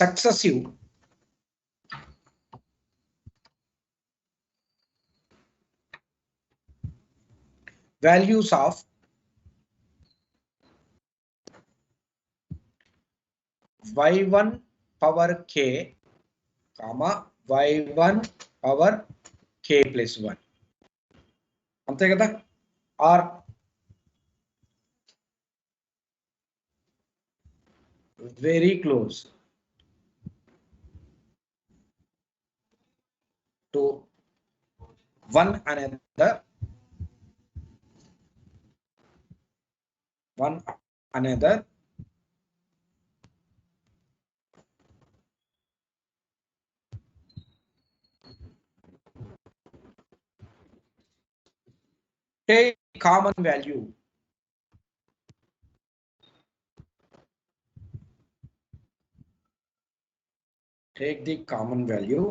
successive values of y1 power k comma y1 power k plus 1 అంతే కదా are very close to one another take common value take the common value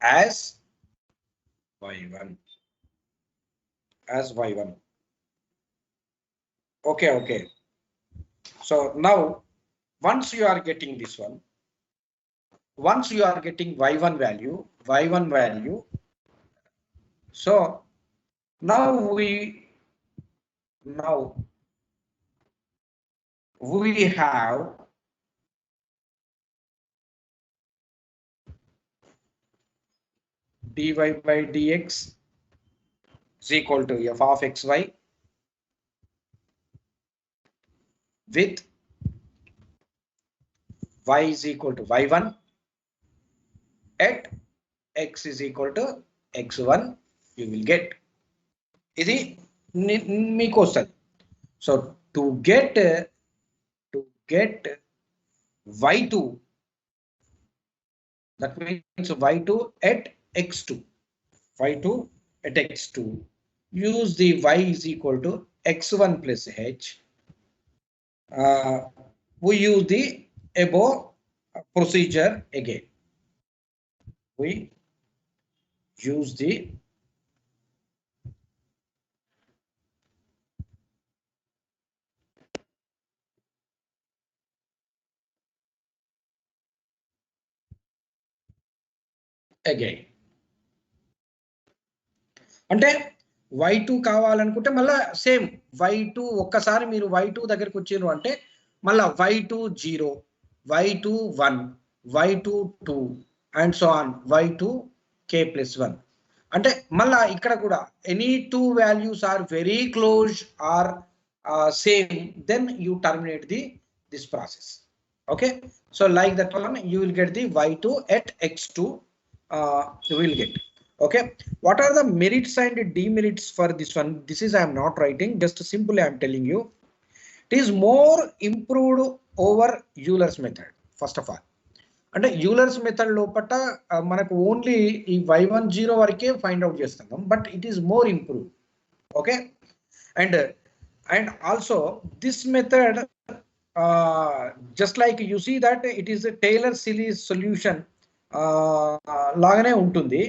as y1 okay so now once you are getting this one, once you are getting y1 value, so now we have dy by dx is equal to f of xy with y is equal to y1 at x is equal to x1 you will get ఇది మీకు వస్తుంది so to get y2 that means y2 at x2 use the y is equal to x1 plus h we use the above procedure again. We use the again. అంటే y2 కావాలనుకుంటే మళ్ళా same y2 ఒక్కసారి మీరు y2 దగ్గరికి వచ్చారు అంటే మళ్ళా y2 0 y2 1 y2 2 and so on y2 k plus 1 అంటే మళ్ళా ఇక్కడ కూడా any two values are very close or same then you terminate this process. Okay, so like that one you will get the y2 at x2 you will get. Okay, what are the merits and demerits for this one? This is I am not writing, just simply I am telling you it is more improved over Euler's method. First of all, అంటే Euler's method లోపట మనకు only ఈ y10 వరకే find out చేస్తున్నాం, but it is more improve. Okay, and also this method just like you see that it is Taylor series solution లాగానే ఉంటుంది.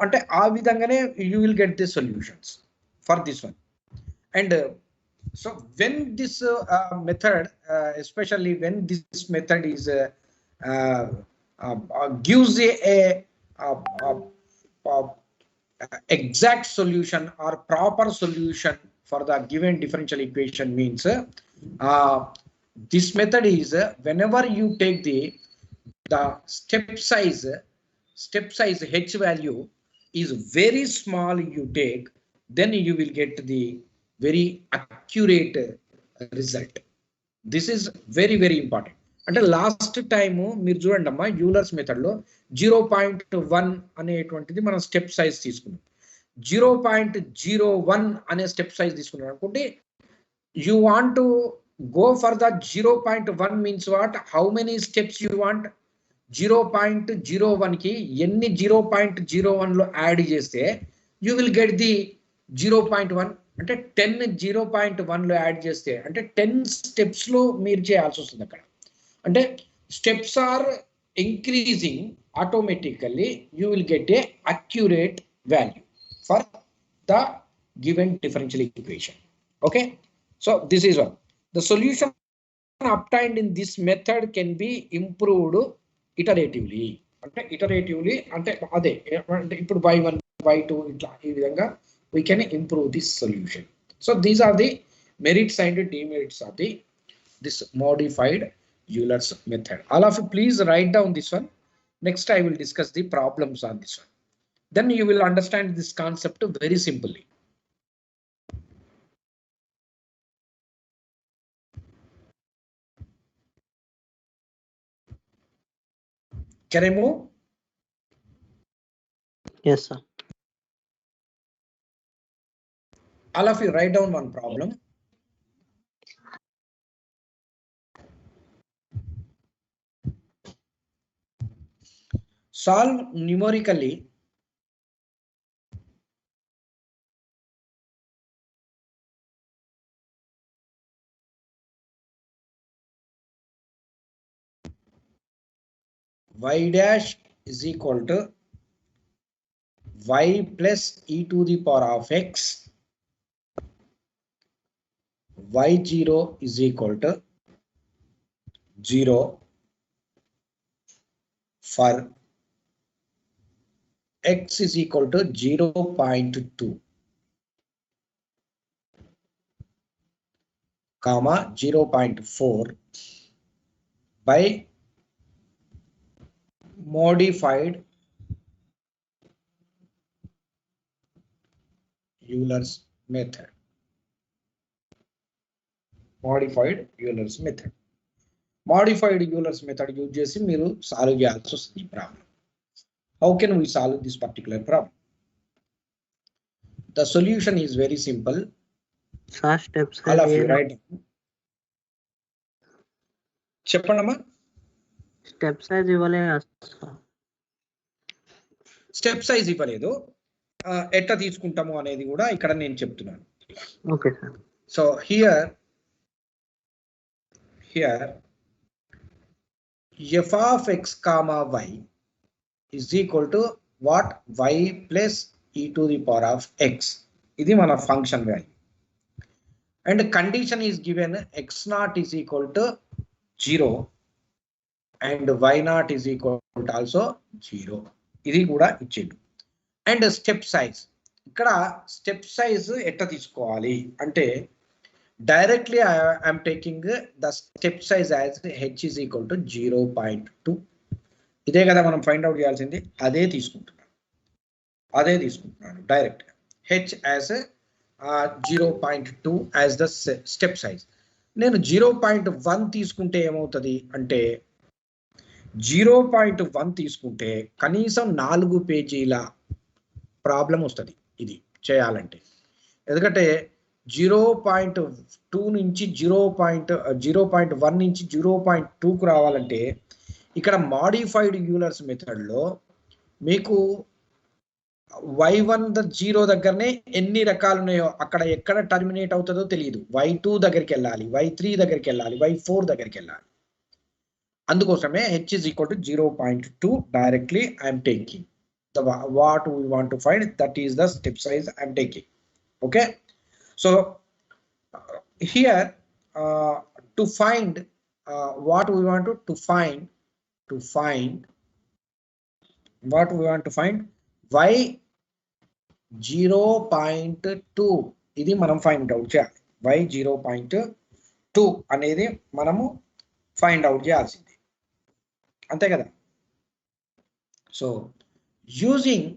అంటే ఆ విధంగానే you will get the solutions for this one. And so when this method especially when this method is gives a exact solution or proper solution for the given differential equation means this method is whenever you take the step size h value is very small you take, then you will get the very accurate result. This is very important. అంటే last time మీరు చూడండి అమ్మా, Euler's method లో 0.1 అనేటువంటిది మనం step size తీసుకున్నాం. 0.01 అనే step size తీసుకున్నాం అనుకుంటే you want to go for the 0.1 means what, how many steps you want. 0.01 కి ఎన్ని 0.01 లో యాడ్ చేస్తే యూ విల్ గెట్ ది 0.1. అంటే 10 0.1 లో యాడ్ చేస్తే అంటే 10 స్టెప్స్ లో మీరు చేయాల్సి వస్తుంది. అక్కడ అంటే steps are increasing automatically you will get a accurate value for the given differential equation. Okay, so this is one. The solution obtained in this method can be improved iteratively. అంటే iteratively అంటే అదే అంటే ఇప్పుడు y1 y2 ఇట్లా ఈ విధంగా we can improve this solution. So these are the merits and demerits of this modified Euler's method. All of you please write down this one. Next I will discuss the problems on this one. Then you will understand this concept very simply. Can I move? Yes, sir. All of you write down one problem. Solve numerically y dash is equal to y plus e to the power of x, y0 is equal to 0 for x is equal to 0.2 comma 0.4 by modified Euler's method. Modified Euler's method. Modified Euler's method use చేసి మీరు solve చేయాల్సి వస్తుంది ఈ problem. How can we solve this particular problem? The solution is very simple. Steps. All of you write. చెప్పండమ్మా. Step size ఇవ్వలేదు. Step size ఇవ్వలేదు. ఎట్లా తీసుకుంటాము అనేది కూడా ఇక్కడ నేను చెప్తున్నాను. Okay sir. So here f of x comma y is equal to what? Y plus e to the power of x. ఇది మన function value. And condition is given x naught is equal to 0 and y naught is equal to also 0. ఇది కూడా ఇచ్చేడు. And step size, ఇక్కడ step size ఎట్లా తీసుకోవాలి అంటే directly I'm taking the step size as h is equal to 0.2. ఇదే కదా మనం find out చేయాల్సింది. అదే తీసుకుంటున్నాను direct h as 0.2 as the step size. నేను 0.1 తీసుకుంటే ఏమవుతుంది అంటే 0.1 తీసుకుంటే కనీసం 4 పేజీల ప్రాబ్లం వస్తుంది ఇది చేయాలంటే. ఎందుకంటే 0.2 నుంచి 0.1 నుంచి 0.2కు రావాలంటే ఇక్కడ మాడిఫైడ్ యూలర్స్ మెథడ్లో మీకు y1 0 దగ్గరనే ఎన్ని రకాలు ఉన్నాయో అక్కడ ఎక్కడ టర్మినేట్ అవుతుందో తెలియదు. y2 దగ్గరికి వెళ్ళాలి, y3 దగ్గరికి వెళ్ళాలి, y4 దగ్గరికి వెళ్ళాలి. అందుకోసమే h is equal to 0.2 directly I am taking the what we want to find, that is the step size I am taking. Okay, so here to find what we want to find what we want to find y 0.2 ఇది మనం find out చేయాలి. y 0.2 అనేది మనము find out చేయాల్సింది, అంతే కదా. So using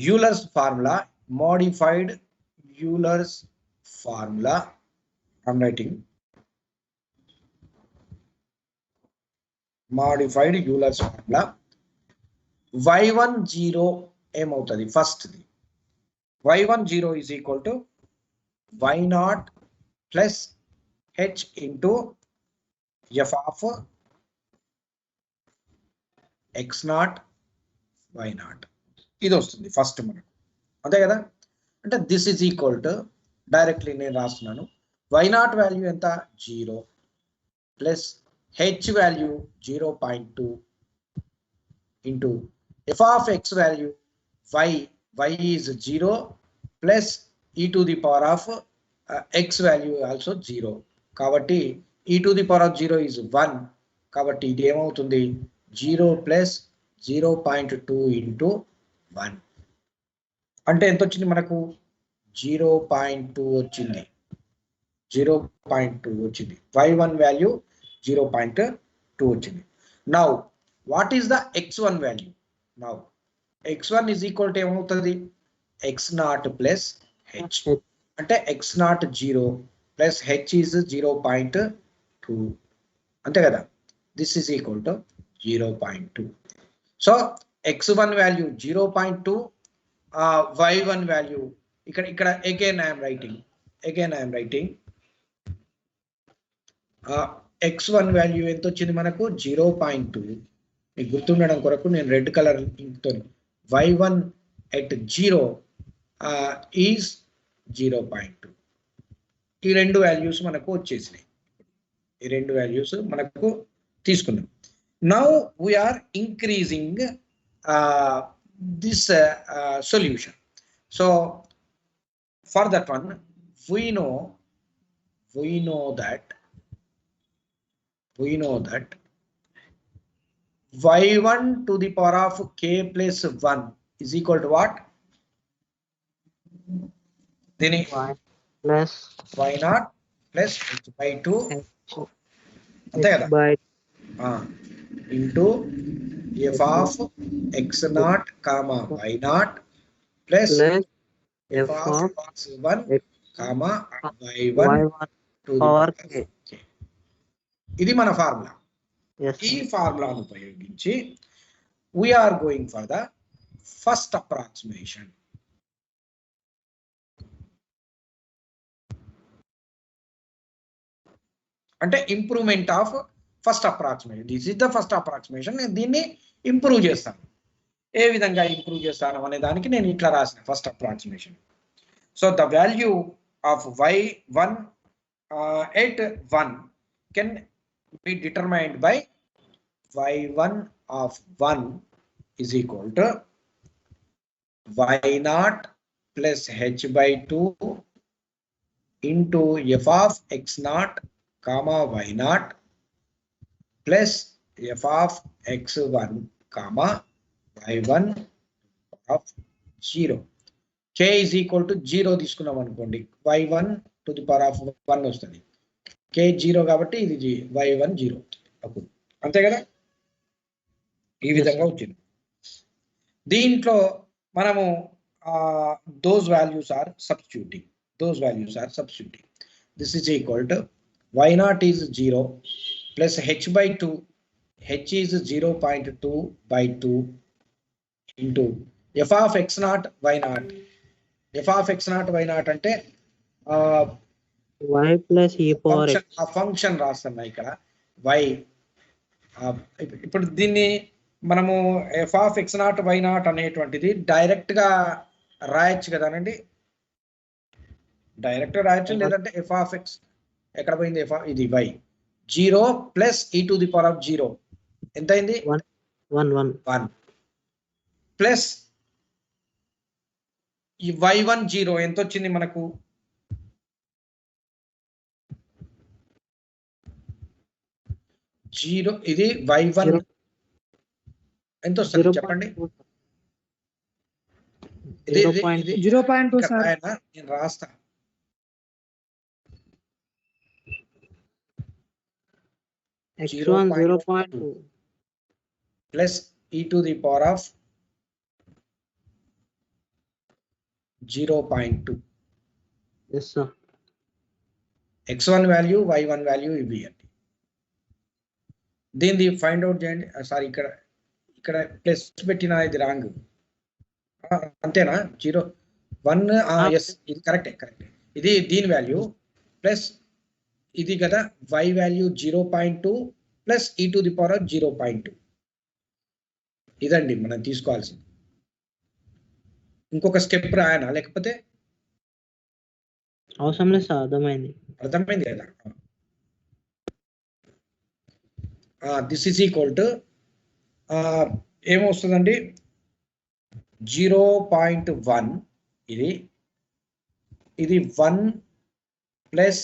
Euler's formula, modified Euler's formula, I'm writing modified Euler's formula. y10 ఏమవుతుంది first the, y10 is equal to y0 plus h into f of x0 y0. ఇది వస్తుంది first మనకు, అంతే కదా. అంటే this is equal to directly నేను రాస్తున్నాను y0 value ఎంత 0 plus h value 0.2 into f of x value y is 0 plus e to the power of X value also 0 కాబట్టి e to the power of 0 is 1 కాబట్టి ఇది ఏమవుతుంది 0 plus 0.2 into 1 అంటే ఎంత వచ్చింది మనకు 0.2 వచ్చింది 0.2 వచ్చింది y1 వాల్యూ 0.2 వచ్చింది now what is the x1 value now x1 is equal to ఏమవుతుంది x0 ప్లస్ h అంటే x0 0 ప్లస్ h is 0.2 అంతే కదా this is equal to 0.2 so x1 value 0.2 y1 value ఇక్కడ again I'm writing x1 value ఎంత వచ్చింది మనకు 0.2 మీకు గుర్తుండడం కొరకు నేను రెడ్ కలర్ ఇంక్తో y1 at 0 is 0.2 ఈ రెండు వాల్యూస్ మనకు వచ్చేసినాయి ఈ రెండు వాల్యూస్ మనకు తీసుకున్నాం now we're increasing this solution so for that one we know that y1 to the power of k plus 1 is equal to what then plus y0 plus h by 2 అంతే కదా into f of x0 comma y0 plus f of x1 comma y1 to the power k ఇది మన formula ఈ ఫార్ములాను ఉపయోగించి we are going for the first approximation అంటే improvement of first approximation this is the first approximation నేను దీన్ని improve చేస్తాను ఏ విధంగా ఇంప్రూవ్ చేస్తాను అనే దానికి నేను ఇట్లా రాసిన first approximation so the value of y1 at 1 can be determined by y1 of 1 is equal to y0 plus h by 2 into f of x0 comma y0 plus f of x1 comma y1 of 0 k is equal to 0 తీసుకున్నాం అనుకోండి y1 to the power of 1 వస్తుంది k 0 కాబట్టి ఇది y1 0 అప్పుడు అంతే కదా ఈ విధంగా వచ్చింది దీంట్లో మనము those values are substituting this is equal to y0 is 0 plus h by 2 h is 0.2 by 2 into f of x0 y0 అంటే y plus e power x ఆ ఫంక్షన్ రాస్తున్నా ఇక్కడ y ఇప్పుడు దీన్ని మనము f of x0 y0 అనేటువంటిది direct గా రాయొచ్చు కదానండి డైరెక్ట్ రాయొచ్చు లేదంటే f of x ఎక్కడ పోయింది ఇది y 0 plus e to the power of 0 ఎంత అయింది 1 ప్లస్ ఈ y1 0 ఎంత వచ్చింది మనకు జీరో ఇది y1 ఎంత వస్తుంది చెప్పండి ఇది 0.2 సార్ నేను రాస్తా x1 0.2 plus e to the power of 0.2 yes sir x1 value y1 value ఇవి అండి దీన్ని ఫైండ్ అవుట్ చేయండి సారీ ఇక్కడ ప్లస్ పెట్టిన ఇది రాంగ్ అంతేనా 0 1 ఎస్ ఇది కరెక్టే ఇది దీని వాల్యూ ప్లస్ ఇది కదా y value 0.2 plus e to the power of 0.2 ఇదండి మనం తీసుకోవాల్సింది ఇంకొక స్టెప్ రాయనా లేకపోతే అవసరం లేదు సార్ అర్థమైంది కదా దిస్ ఈజ్ ఈక్వల్ టు ఏమొస్తుందండి 0.1 ఇది 1 ప్లస్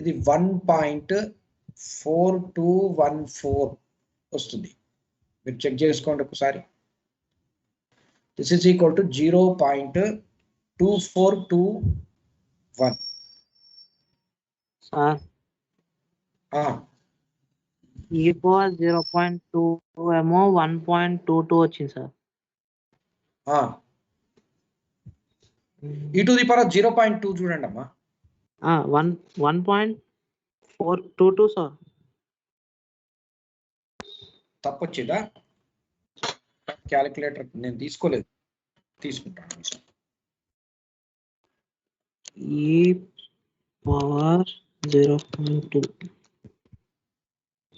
ఇది 1.4214 వస్తుంది. మీరు చెక్ చేసుకోండి ఒకసారి. This is equal to 0.2421. Sir ఈ పవర్ 0.2 ఏమో 1.22 వచ్చింది sir. e to the power 0.2 చూడండి అమ్మా. 1.422 సార్. తప్పొచ్చిందా? క్యాలిక్యులేటర్ నేను తీసుకోలేదు, తీసుకుంటాను. ఈ పవర్ 0.2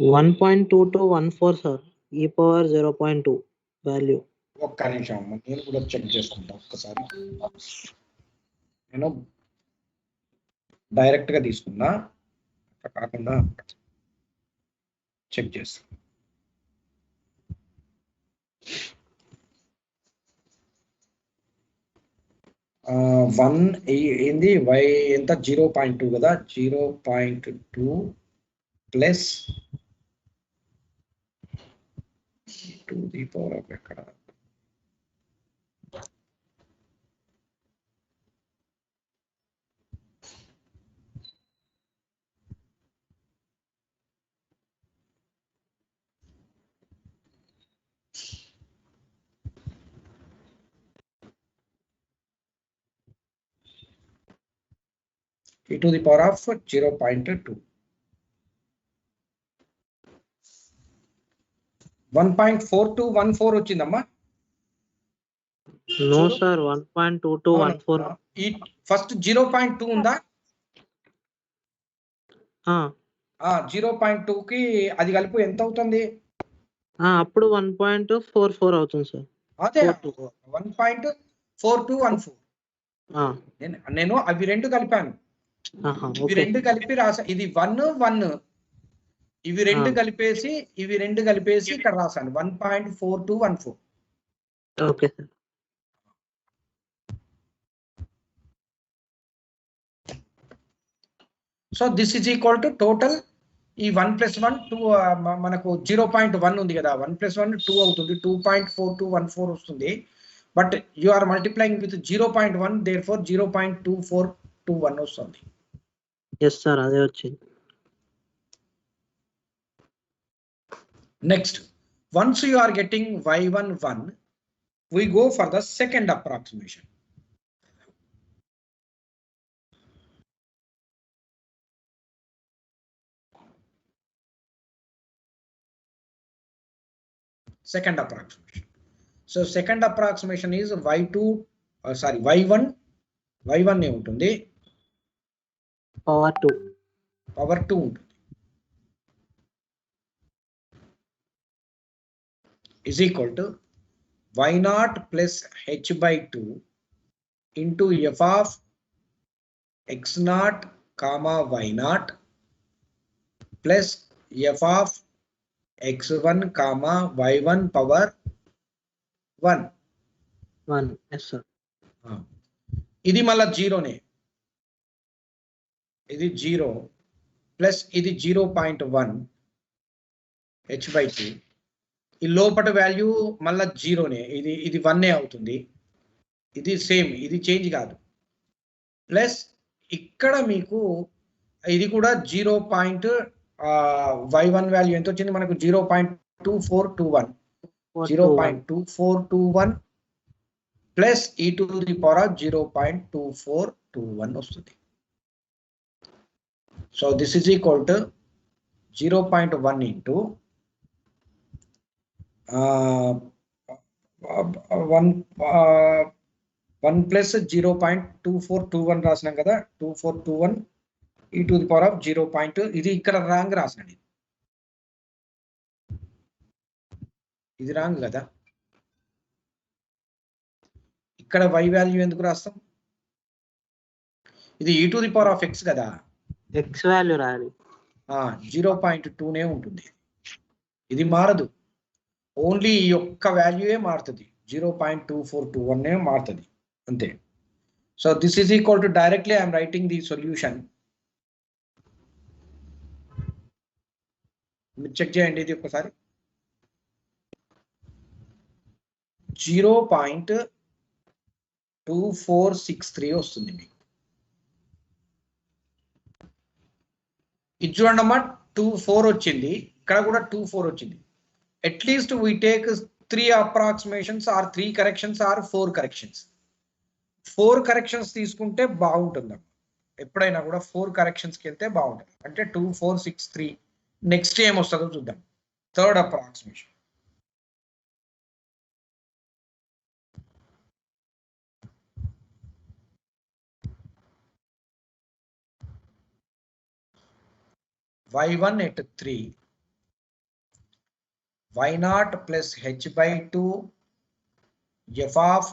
1.2214 సార్. ఈ పవర్ 0.2 వాల్యూ. ఒక్క నిమిషం అమ్మ, నేను కూడా చెక్ చేసుకుంటా ఒక్కసారి. నేను డైరెక్ట్ గా తీసుకున్నా, అట్లా కాకుండా చెక్ చేస్తా. వన్ ఏంది వై ఎంత 0.2 కదా, 0.2 plus to the power of ఎక్కడ e to the power of 0.2. 1.4214 వచ్చిందమ్మా. No sir, 1.2214. ఈ ఫస్ట్ 0.2 ఉందా? 0.2 కి అది కలిపి ఎంత అవుతుంది? అప్పుడు 1.44 అవుతుంది సార్. అదే 1.4214. నేను అవి రెండు కలిపాను. ఇవి రెండు కలిపి రాసా. ఇది 1 ఇవి రెండు కలిపేసి ఇక్కడ రాసాను 1.4214. Okay sir. So this is equal to total ఈ 1 + 1 2 మనకు 0.1 ఉంది కదా, 1 + 1 2 అవుతుంది, 2.4214 వస్తుంది. But you are multiplying with 0.1, therefore 0.2421 వస్తుంది. ఎస్ సార్, అదే వచ్చింది. Next, once you are getting y1 1, we go for the second approximation. Second approximation. So second approximation is y1 ఏ ఉంటుంది? పవర్ 2 ఉంటుంది. is equal to y0 plus h/2 into f of x0 comma y0 plus f of x1 comma y1 power 1. Yes sir. ఇది మళ్ళా జీరోనే, ఇది 0 plus ఇది 0.1 h/2. ఈ లోపల value మళ్ళా జీరోనే, ఇది 1 అవుతుంది. ఇది సేమ్, ఇది చేంజ్ కాదు. ప్లస్ ఇక్కడ మీకు ఇది కూడా 0.y1 వాల్యూ ఎంత వచ్చింది మనకు? 0.2421 plus e to the power of 0.2421 వస్తుంది. So this is equal to 0.1 into 1 plus 0.2421 రాసినాం కదా, 2421 e to the power of 0. ఇది ఇక్కడ రాంగ్ రాసినండి, ఇది రాంగ్ కదా. ఇక్కడ y వాల్యూ ఎందుకు రాస్తాం? ఇది e to the power of x కదా, x వాల్యూ రాయాలి. 0.2నే ఉంటుంది, ఇది మారదు. ఓన్లీ ఈ ఒక్క వాల్యూయే మారుతుంది, 0.2421 మారుతుంది అంతే. So this is equal to, directly I am writing the solution. Check చేయండి ఇది ఒకసారి. 0.2463 వస్తుంది మీకు. ఇది చూడండి అమ్మా, 24 వచ్చింది, ఇక్కడ కూడా 24 వచ్చింది. At least we take 3 approximations or 3 corrections or 4 corrections. 4 corrections తీసుకుంటే బాగుంటుంది. ఎప్పుడైనా కూడా 4 కరెక్షన్స్కి వెళ్తే బాగుంటుంది. అంటే 2463. నెక్స్ట్ ఏం వస్తుందో చూద్దాం. Third approximation. y1 at 3, y0 plus h by 2 f of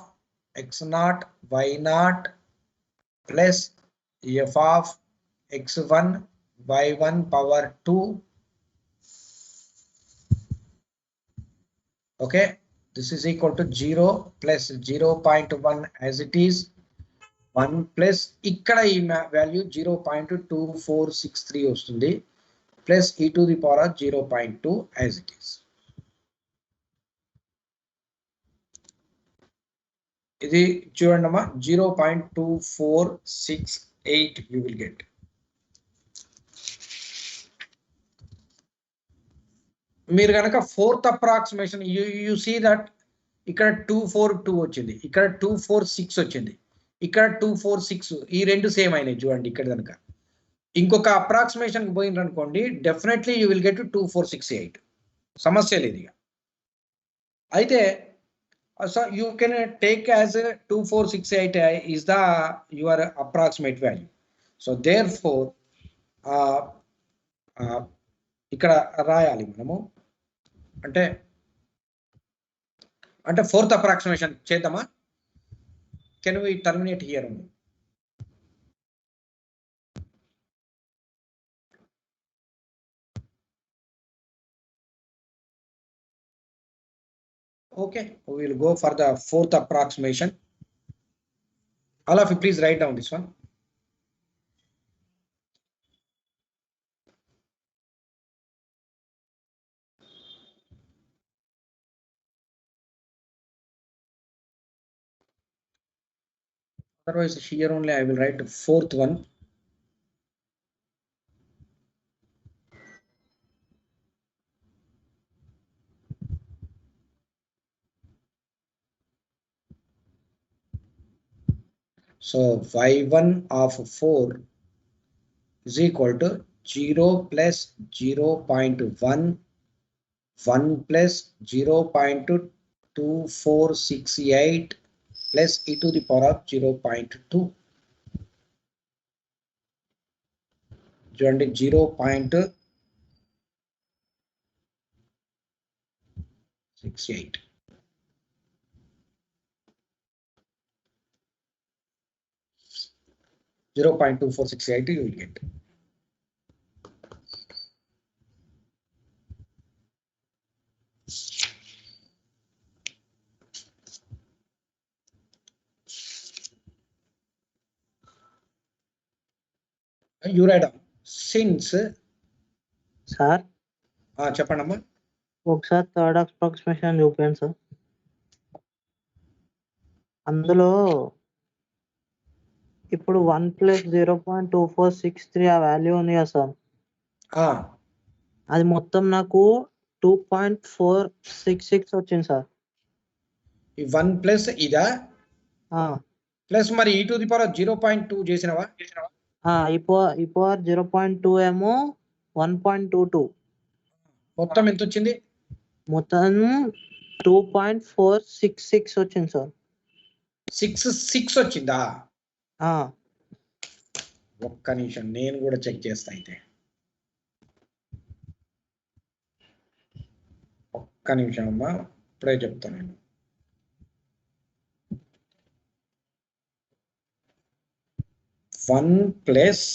x0 y0 plus f of x1 y1 power 2. Okay, this is equal to 0 plus 0.1 as it is, 1 plus ikkada ee value 0.2463 వస్తుంది, plus e to the power of 0.2 as it is. ఇది చూడండి అమ్మా, 0.2468 you will get. మీరు కనుక fourth approximation you see that ఇక్కడ 242 వచ్చింది, ఇక్కడ 246 వచ్చింది, ఇక్కడ 246, ఈ రెండు సేమ్ అయినాయి చూడండి. ఇక్కడ కనుక ఇంకొక అప్రాక్సిమేషన్ పోయినారు అనుకోండి, డెఫినెట్లీ యూ విల్ గెట్ 2468. సమస్య లేదు ఇక. అయితే so you can take as 2468 is the your approximate value. So therefore ఇక్కడ రాయాలి మనము, అంటే ఫోర్త్ అప్రాక్సిమేషన్ చేద్దామా? Can we terminate here only? Okay, we will go for the fourth approximation. All of you please write down this one. Otherwise here only I will write the fourth one. So y1 of 4 is equal to 0 plus 0.1, 1 plus 0.2468 plus e to the power of 0.2. చూడండి 0.68. You will get. You write down since. Sir చెప్పండి అమ్మా. ఒకసారి third approximation చూపించండి sir. అందులో ఇప్పుడు 1 plus 0.2463 ఆ value ఉంది కదా సార్, అది మొత్తం నాకు 2.466 వచ్చింది సార్. ఈ 1 ప్లస్ ఇదా ప్లస్ మరి e to the power 0.2 చేసినవా? ఈ పవర్ 0.2 ఏమో 1.22, మొత్తం ఎంత వచ్చింది? మొత్తం 2.466 వచ్చింది సార్. 66 వచ్చిందా? ఒక్క నిమిషం నేను కూడా చెక్ చేస్తా. అయితే ఒక్క నిమిషం అమ్మా, ఇప్పుడే చెప్తాను నేను. వన్ ప్లస్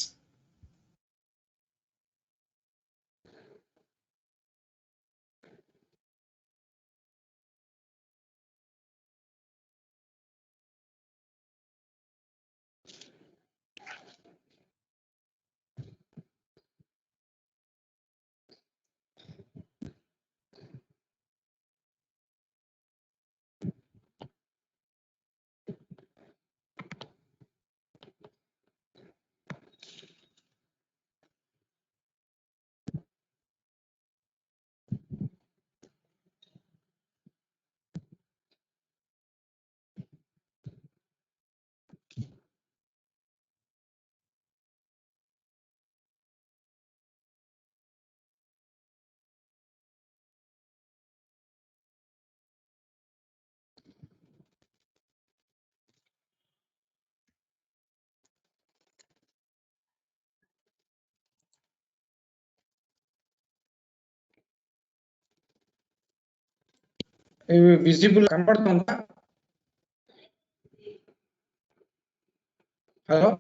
విజిబుల్ కనపడుతుందా? హలో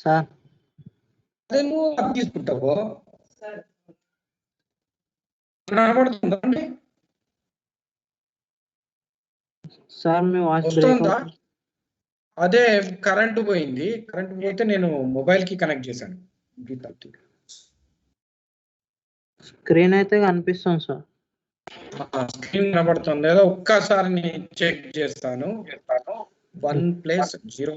సార్ అదే నువ్వు అది తీసుకుంటావు కనపడుతుందా అండి? సార్ మీ వాయిస్ బ్రేక్ వస్తుందా? అవుతుంది. అదే కరెంటు పోయింది, కరెంటు పోతే నేను మొబైల్ కి కనెక్ట్ చేశాను. స్క్రీన్ అయితే కనిపిస్తుంది సార్. స్క్రీన్ కనబడుతుంది లేదా ఒక్కసారి నేను చెక్ చేస్తాను. 1 ప్లస్ 0.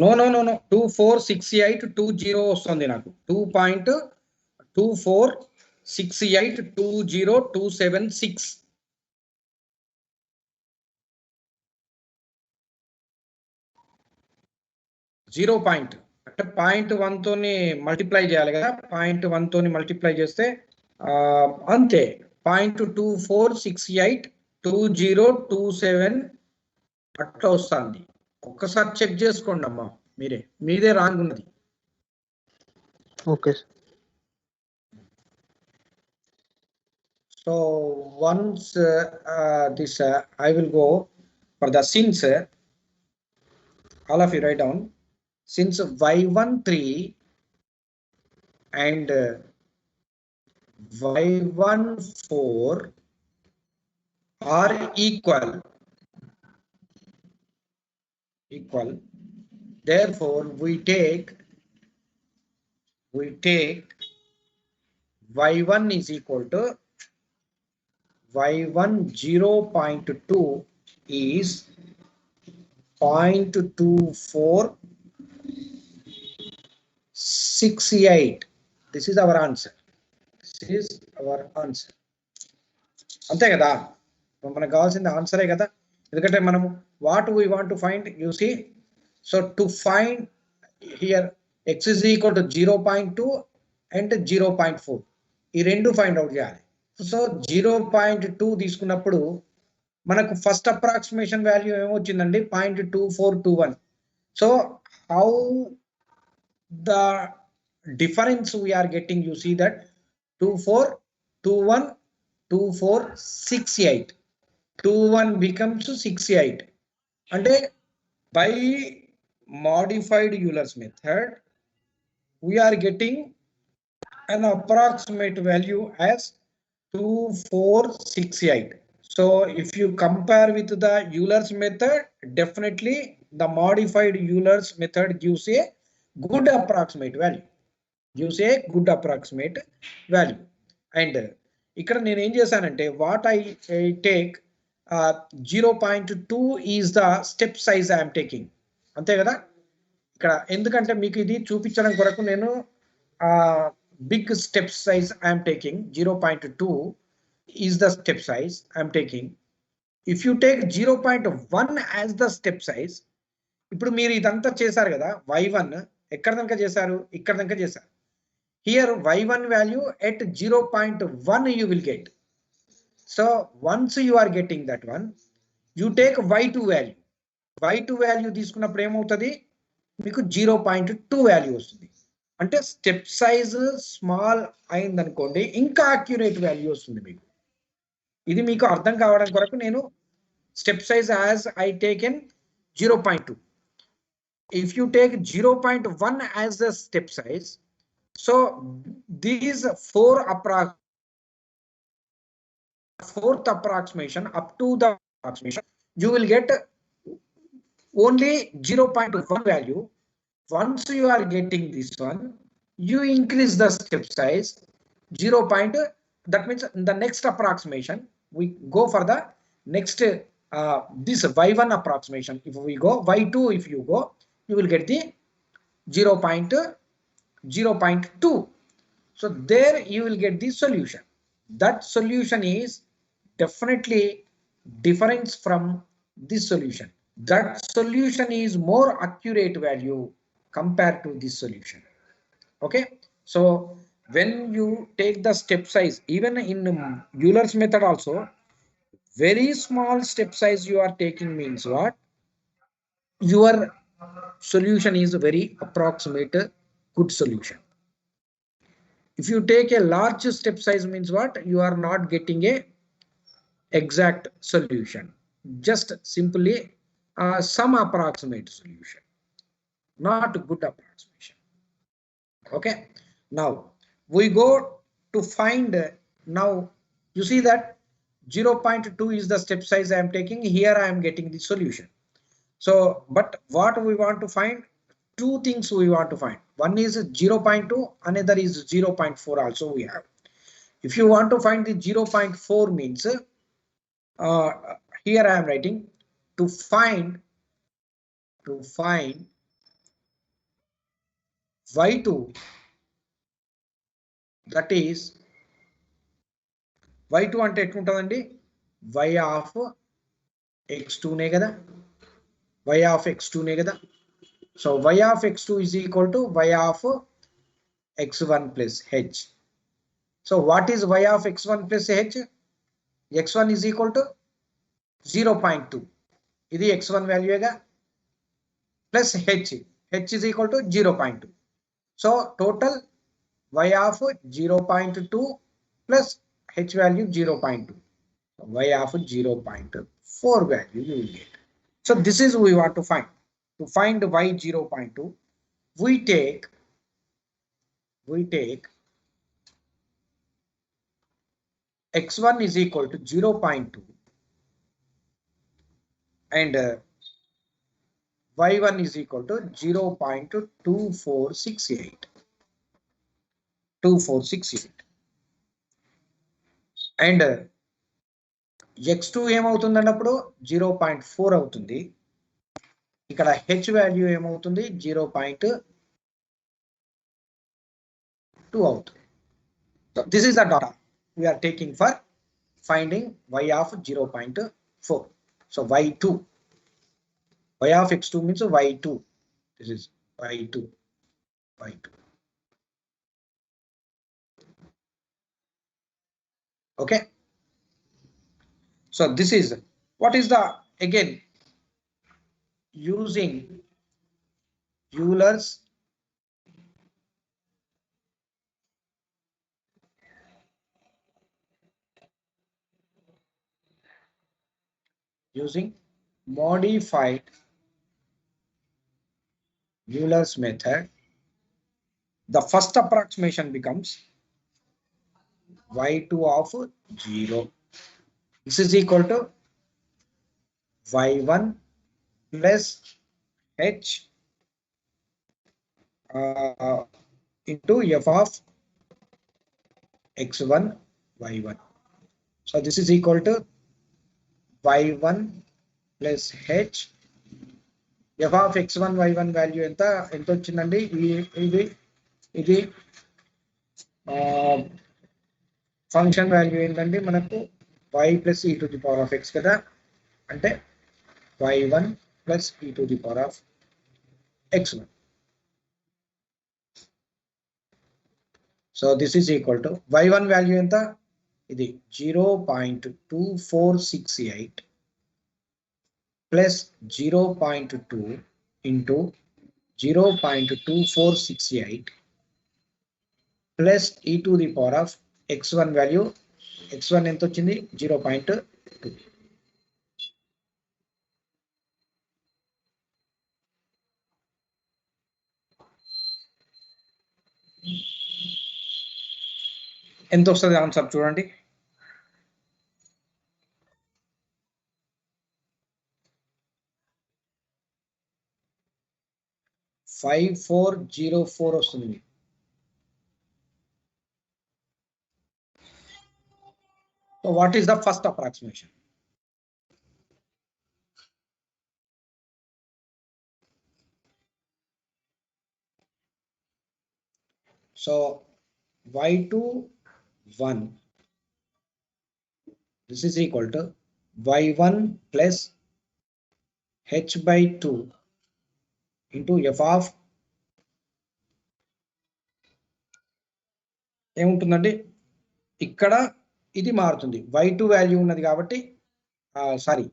నో 246820 వస్తుంది నాకు. 2.246820.276. జీరో పాయింట్ అంటే 0.1 తోని మల్టిప్లై చేయాలి కదా, 0.1 తోని మల్టిప్లై చేస్తే అంతే 0.246820.27 అట్లా వస్తుంది. ఒక్కసారి చెక్ చేసుకోండి అమ్మా, మీదే రాంగ్ ఉన్నది. Okay sir. So once this I will go for the since, all of you write down, since y13 and y14 are equal, therefore we take y1 is equal to y1 0.2 is 0.2468. This is our answer. అంతే కదా, మనకు కావాల్సింది ఆన్సరే కదా. ఎందుకంటే మనము what we want to find, you see. So to find here x is equal to 0.2 and 0.4, ఈ రెండు find out చేయాలి. సో 0.2 తీసుకున్నప్పుడు మనకు ఫస్ట్ అప్రాక్సిమేషన్ వాల్యూ ఏమొచ్చిందండి, 0.2421. So how the difference we are getting, you see that 2421 2468, 21 becomes 68. అంటే by modified Euler's method we are getting an approximate value as 2468. So if you compare with the Euler's method, definitely the modified Euler's method gives a good approximate value. And ఇక్కడ నేను ఏం చేశానంటే, what I take 0.2 is the step size I'm taking, అంతే కదా. ఇక్కడ ఎందుకంటే మీకు ఇది చూపించడం కొరకు నేను big step size I'm taking. 0.2 is the step size I'm taking. If you take 0.1 as the step size, ఇప్పుడు మీరు ఇదంతా చేశారు కదా, y1 ఎక్కడ దాకా చేశారు, ఇక్కడ దాకా చేశారు. Here y1 value at 0.1 you will get. So once you are getting that one, you take y2 value. y2 value తీసుకున్నప్పుడు ఏమవుతుంది, మీకు 0.2 వాల్యూ వస్తుంది. అంటే స్టెప్ సైజ్ స్మాల్ అయిందనుకోండి, ఇంకా అక్యురేట్ వాల్యూ వస్తుంది మీకు. ఇది మీకు అర్థం కావడం కొరకు నేను step size as I taken 0.2. If you take 0.1 as the step size, so these fourth approximation up to the approximation, you will get only 0.1 value. Once you are getting this one, you increase the step size 0. That means in the next approximation we go for the next this y1 approximation. If we go y2, if you go, you will get the 0.2. So there you will get the solution. That solution is definitely different from this solution. That solution is more accurate value compared to this solution. Okay, So when you take the step size, even in Euler's method also, very small step size you are taking means what? Your solution is a very approximate good solution. If you take a large step size means what? You are not getting a exact solution, just simply some approximate solution, not good approximation. Okay, now we go to find now you see that 0.2 is the step size I am taking here. I am getting the solution. So but what we want to find, two things we want to find. One is 0.2, another is 0.4 also we have. If you want to find the 0.4 means uh, here I am writing to find y2, that is y2 అంటే ఎట్లుంటుందండి, y of x2 నే కదా, y of x2 నే కదా. So y of x2 is equal to y of x1 plus h. So what is y of x1 plus h? x1 is equal to 0.2, ఇది x1 value గా, plus h is equal to 0.2. So total y of 0.2 plus h value 0.2. Y of 0.4 value you will get. So this is we want to find. To find y 0.2, we take x1 is equal to 0.2 and y1 is equal to 0.2468. And x2 ఏమవుతుందండి అప్పుడు 0.4 అవుతుంది. ఇక్కడ h value ఏమవుతుంది 0.2 అవుతుంది. So this is the data we are taking for finding y of 0.4. So y2, y of x2 means y2. This is y2. Okay. So this is what is the, again using Euler's modified Euler's method, the first approximation becomes y2 of 0. This is equal to y1 plus h into f of x1 y1. So this is equal to y1 plus h f of x1 y1 value ఎంత వచ్చిందండి, ఇది function value ఏంటండి మనకు y plus e to the power of x కదా, అంటే y1 plus e to the power of x1. So this is equal to y1 value ఎంత, ఇది 0.2468 plus 0.2 into 0.2468 plus e to the power of x1 value, x1 ఎంత వచ్చింది 0.2. ఎంత వస్తుంది answer చూడండి, 5404 వస్తుంది. So what is the first approximation? So y2 1, this is equal to y1 plus h by 2 into f of ఏముంటుందండి ఇక్కడ ఇది మారుతుంది y2 వాల్యూ ఉన్నది కాబట్టి sorry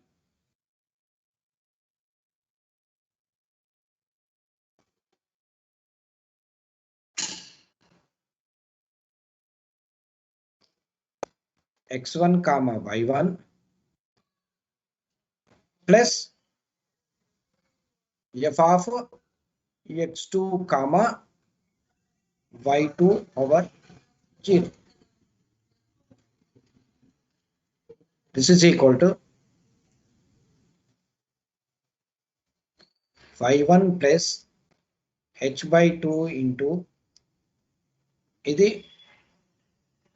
x1 comma y1 plus f of x2 comma y2 over 0. This is equal to y1 plus h by 2 into ఇది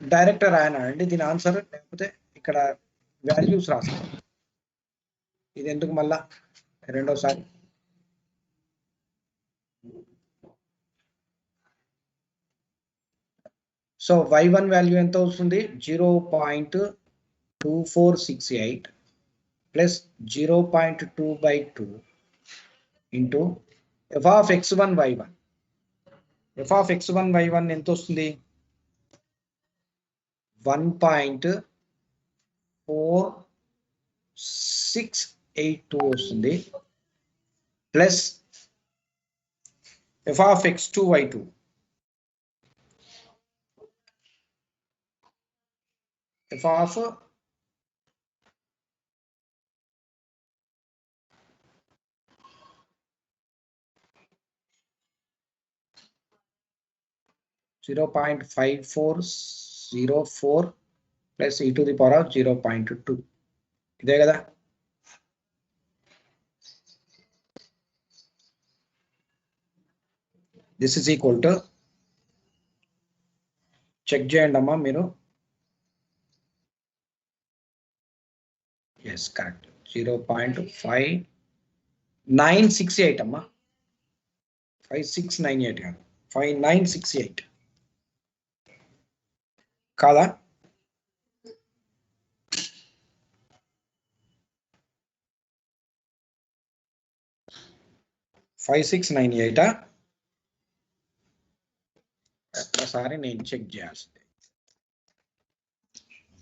direct రాయనండి దీని answer లేకపోతే ఇక్కడ వాల్యూస్ రాస్తాం ఇది ఎందుకు మళ్ళా రెండోసారి సో y1 వాల్యూ ఎంత వస్తుంది 0.2468 plus 0.2/2 into f of x1 y1 f of x1 y1 ఎంత వస్తుంది 1.4682 వస్తుంది plus f of x2 y2 f of (0.5404 plus e to the power of 0.2) ఇదే కదా this is equal to check చేయండి అమ్మా మీరు ఎస్ కరెక్ట్ 0.5968 అమ్మా 5698 కాదు 5968 కాదా (5698) ఒకసారి నేను చెక్ చేయాల్సింది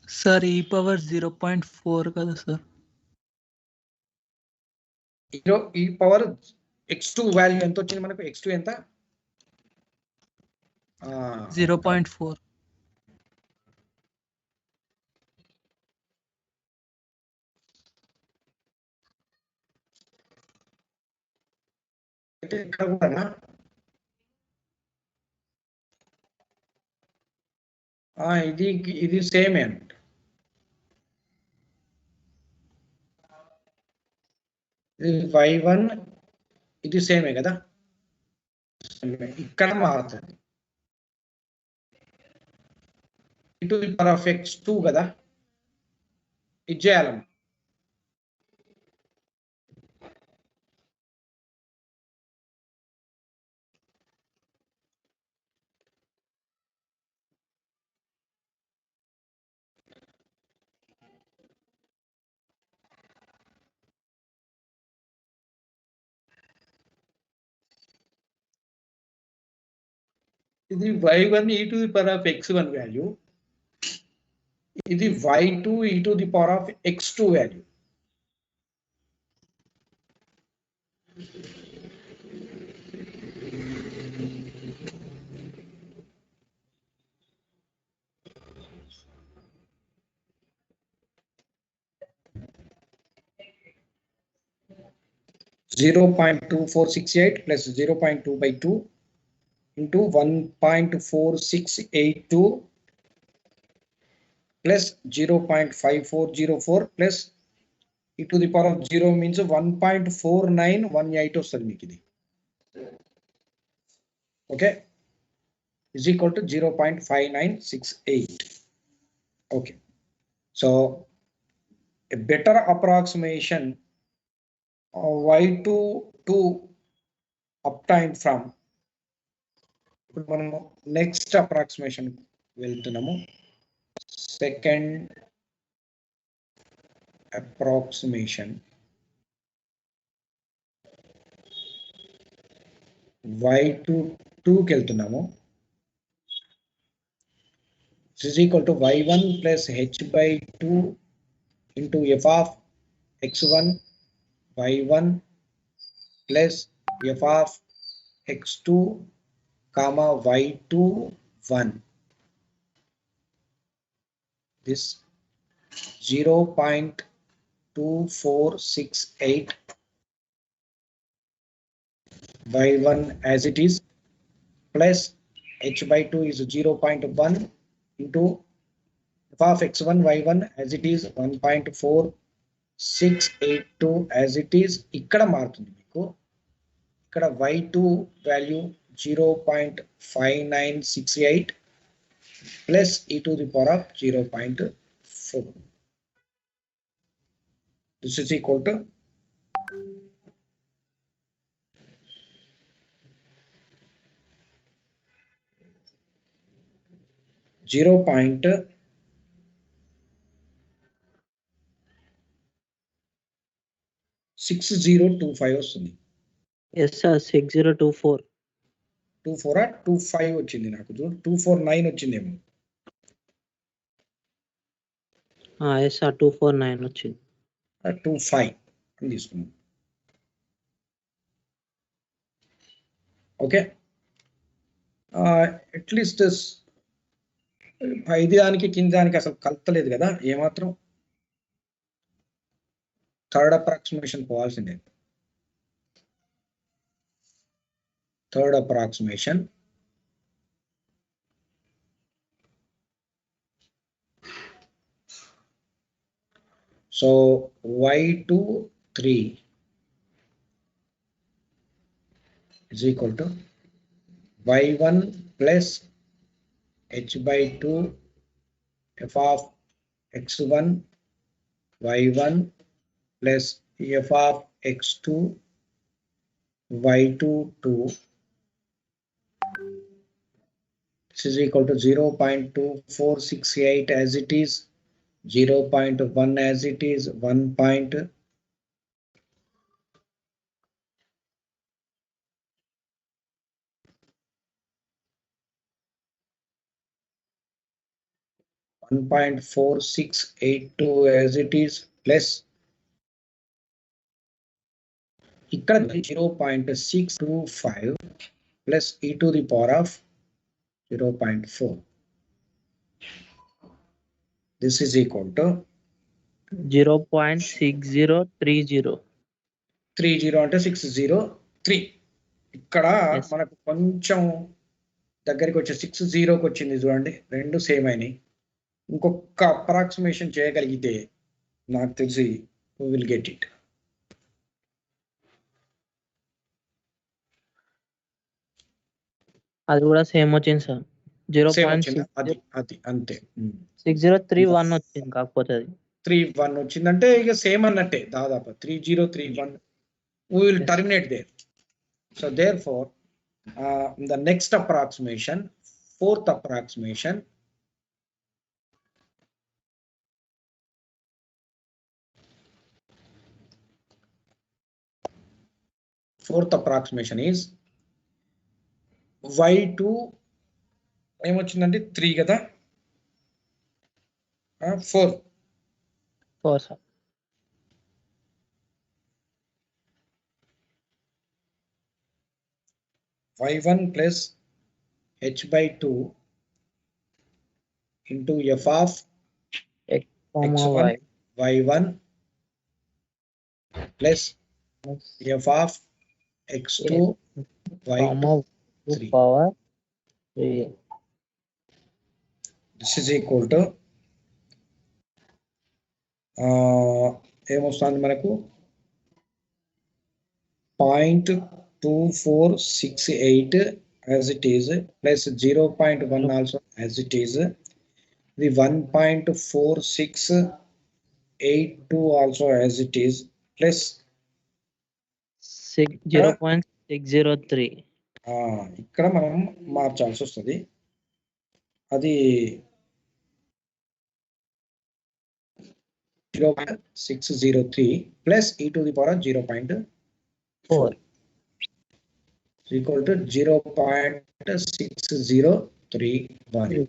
సార్ ఈ పవర్ 0.4 కదా సార్ ఈ పవర్ x2 వాల్యూ ఎంత వచ్చింది మనకు x2 ఎంత 0.4 అంటే ఇక్కడ కూడా ఇది సేమే అండి ఇది y1 ఇది సేమే కదా ఇక్కడ మారుతుంది ఇటు ది పవర్ ఆఫ్ x2 కదా ఇది చేయాలమ్మా ఇది y1 e to the power of x1 value ఇది y2 e to the power of x2 value (0.2468 plus 0.2/2 into 1.4682 plus 0.5404 plus e to the power of 0 means 1.4918 వస్తుంది మీకు ఇది okay is equal to 0.5968 okay so a better approximation y2 to obtained from ఇప్పుడు మనము next approximation వెళ్తున్నాము second approximation y2 2కి వెళ్తున్నాము This is equal to y1 plus h by 2 into f of x1 y1 plus f of x2 comma y2 1. This 0.2468 y1 as it is plus h by 2 is 0.1 into f of x1 y1 as it is 1.4682 as it is. ఇక్కడ మారుతుంది మీకు, ఇక్కడ y2 value 0.5968 plus e to the power of 0.4. This is equal to 0.6025 వస్తుంది. Yes sir 6024. 24 25 వచ్చింది నాకు, 249 వచ్చిందేమో. Yes sir 249 వచ్చింది. 25 అని తీసుకున్నాం. ఓకే, అట్లీస్ట్ పైది దానికి కింద దానికి అసలు కలతలేదు కదా ఏమాత్రం. థర్డ్ అప్రాక్సిమేషన్ పోవాల్సిందే. Third approximation so y2 3 is equal to y1 plus h by 2 f of x1 y1 plus f of x2 y2 2. This is equal to 0.2468 as it is, 0.1 as it is, 1. .4682 as it is plus ఇక్కడ 0.625 plus e to the power of 0.4. This is equal to 0.6030. 30 అంటే 603. ఇక్కడ మనకు కొంచెం దగ్గరికి వచ్చే 60కి వచ్చింది చూడండి, రెండు సేమ్ అయినాయి. ఇంకొక అప్రాక్సిమేషన్ చేయగలిగితే నాకు తెలిసి we will get it. అది కూడా సేమ్ వచ్చింది సార్. అది అంతే. 6031 వచ్చింది, కాకపోతే అది 31 వచ్చిందంటే ఇక సేమ్ అన్నట్టే దాదాపు. 3031 we will terminate there. So therefore the next approximation, fourth approximation, is y2 ఏమొచ్చిందంటే 3 కదా, 4 sir. y1 plus h by 2 into f of x1 y1 plus f of x2 y2 3. This is equal to ఏమొస్తుంది మనకు 0.2468 as it is plus 0.1 also as it is, the 1.4682 also as it is plus 0.603. ఇక్కడ మనం మార్చాల్సి వస్తుంది. అది 0.603 plus e to the power 0.4 is equal to 0.6031.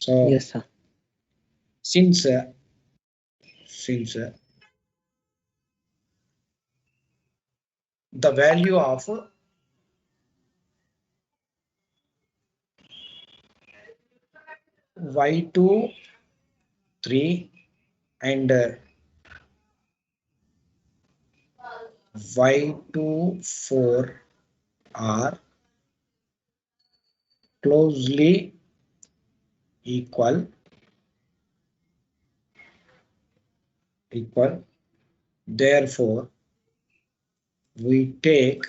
So yes sir. since the value of y2 3 and y2 4 are closely equal, therefore we take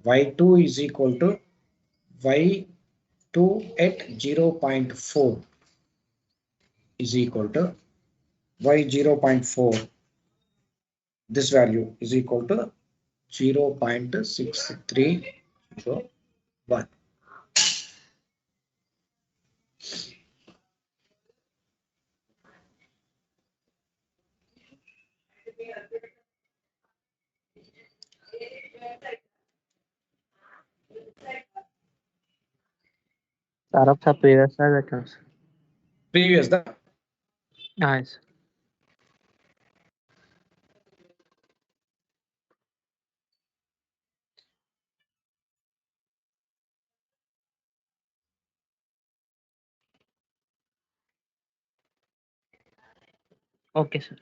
y2 is equal to y2 at 0.4 is equal to y 0.4, this value is equal to 0.6301. Sir, of the previous slide returns. Previous the Nice. Okay sir.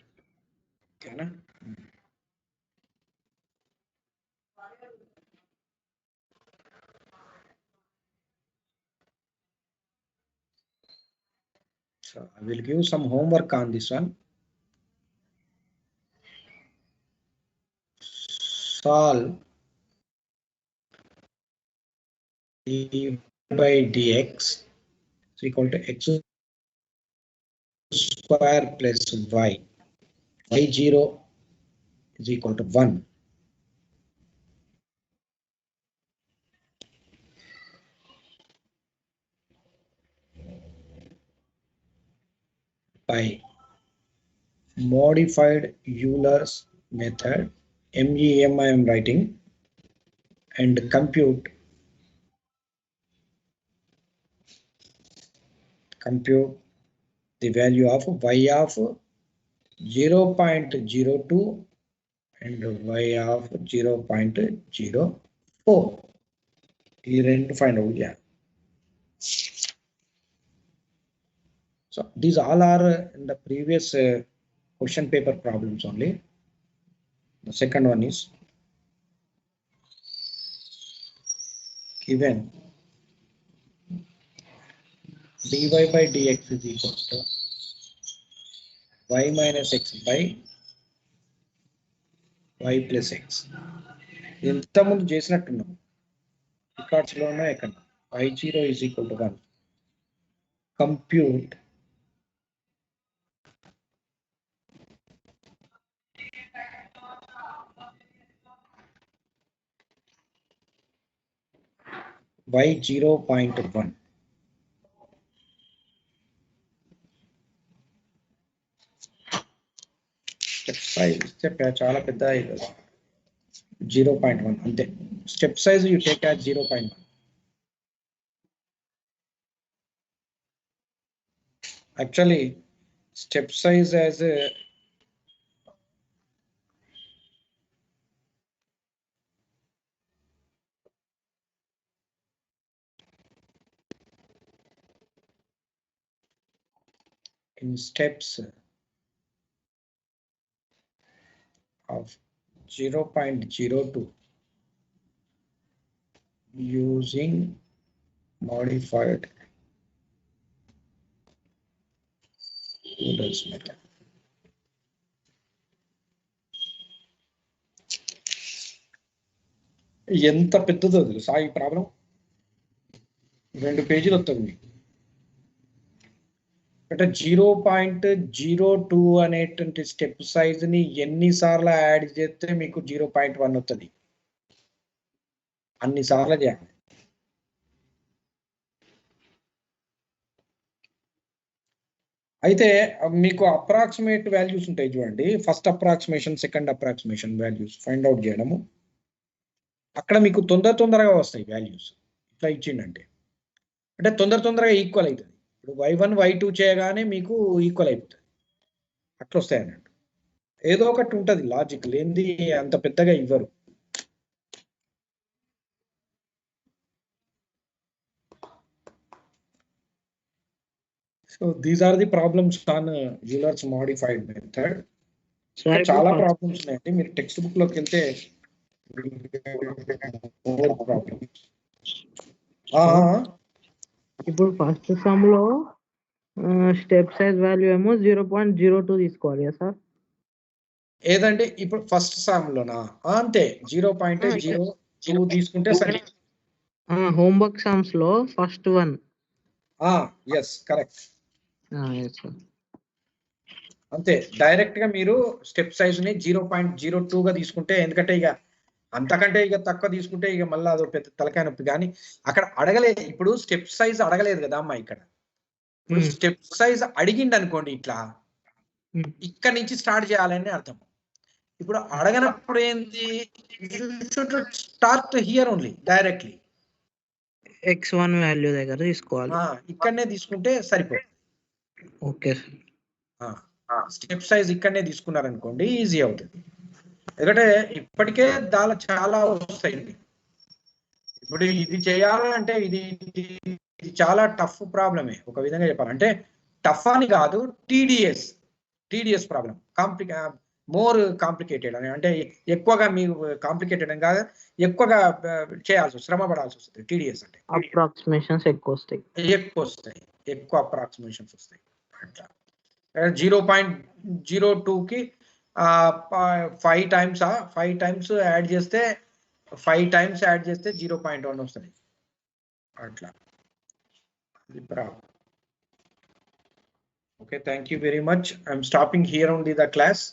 okay, na? So I will give some homework on this one. Solve d by dx is equal to x square plus y0 is equal to 1 by modified Euler's method, MEM I am writing, and compute the value of y of 0.02 and y of 0.04. ఈ రెండు find out చేయాలి. So these all are in the previous question paper problems only. The second one is given dy by dx is equal to y minus x by y plus x. ఇంతకుముందు చేసినట్టున్నాం records లో ఉన్నాయి ఎక్కడ y0 is equal to 1. Compute y 0.1. Step size చాలా పెద్ద 0.1 అంతే. Step size you take as 0.1. Actually step size as a in steps of 0.02 using modified Euler's method. ఎంత పెద్దదో తెలుసా ఈ ప్రాబ్లం, 2 పేజీలు వస్తుంది మీకు. అంటే 0.02 అనేటువంటి స్టెప్ సైజ్ ని ఎన్నిసార్లు యాడ్ చేస్తే మీకు 0.1 వస్తుంది, అన్ని సార్లు చేయాలి. అయితే మీకు అప్రాక్సిమేట్ వాల్యూస్ ఉంటాయి చూడండి, first approximation, second approximation values find out చేయడము. అక్కడ మీకు తొందరగా వస్తాయి వాల్యూస్. ఇట్లా ఇచ్చిండంటే అంటే తొందరగా ఈక్వల్ అవుతుంది. ఇప్పుడు y1 y2 చేయగానే మీకు ఈక్వల్ అయిపోతుంది. అట్లా వస్తాయి అన్నట్టు. ఏదో ఒకటి ఉంటుంది లాజిక్, లేనిది అంత పెద్దగా ఇవ్వరు. So these are the problems on Euler's modified method. చాలా ప్రాబ్లమ్స్ ఉన్నాయండి. మీరు టెక్స్ట్ బుక్ లోకి వెళ్తే ఇప్పుడు ఫస్ట్ సమ్ లో స్టెప్ సైజ్ వాల్యూ ఏమో 0.02 తీసుకోవాలి కదా సార్? ఏదండి ఇప్పుడు ఫస్ట్ సమ్ లోనా? అంతే 0.02 తీసుకుంటే సరే. హోంవర్క్ సమ్స్ లో ఫస్ట్ వన్. Yes correct. అంతే, డైరెక్ట్ గా మీరు స్టెప్ సైజ్ ని 0.02 గా తీసుకుంటే, ఎందుకంటే ఇక అంతకంటే ఇక తక్కువ తీసుకుంటే ఇక మళ్ళీ అదో పెద్ద తలకాయ నొప్పి. కానీ అక్కడ అడగలేదు, ఇప్పుడు స్టెప్ సైజ్ అడగలేదు కదా అమ్మా. ఇక్కడ ఇప్పుడు స్టెప్ సైజ్ అడిగిండి అనుకోండి, ఇట్లా ఇక్కడ నుంచి స్టార్ట్ చేయాలని అర్థం. ఇప్పుడు అడగనప్పుడు ఏంది, start here only, directly x1 value దగ్గర తీసుకోవాలి. ఇక్కడనే తీసుకుంటే సరిపోతుంది. ఓకే, స్టెప్ సైజ్ ఇక్కడనే తీసుకున్నారనుకోండి ఈజీ అవుతుంది. ఎందుకంటే ఇప్పటికే చాలా వస్తాయి. ఇప్పుడు ఇది చేయాలంటే ఇది చాలా టఫ్ ప్రాబ్లమే. ఒక విధంగా చెప్పాలంటే టఫ్ అని కాదు, టీడీఎస్ ప్రాబ్లం, మోర్ కాంప్లికేటెడ్ అని. అంటే ఎక్కువగా మీకు కాంప్లికేటెడ్ అని కాదు, ఎక్కువగా చేయాల్సి వస్తుంది, శ్రమ పడాల్సి వస్తుంది. టీడీఎస్ అంటే అప్రాక్సిమేషన్స్ ఎక్కువ వస్తాయి. ఎక్కువ అప్రాక్సిమేషన్స్ వస్తాయి. అట్లా 0.02కి 5 టైమ్స్ యాడ్ చేస్తే 0.1 వస్తుంది. అట్లా అది problem. Okay, thank you very much. I'm stopping here only the class.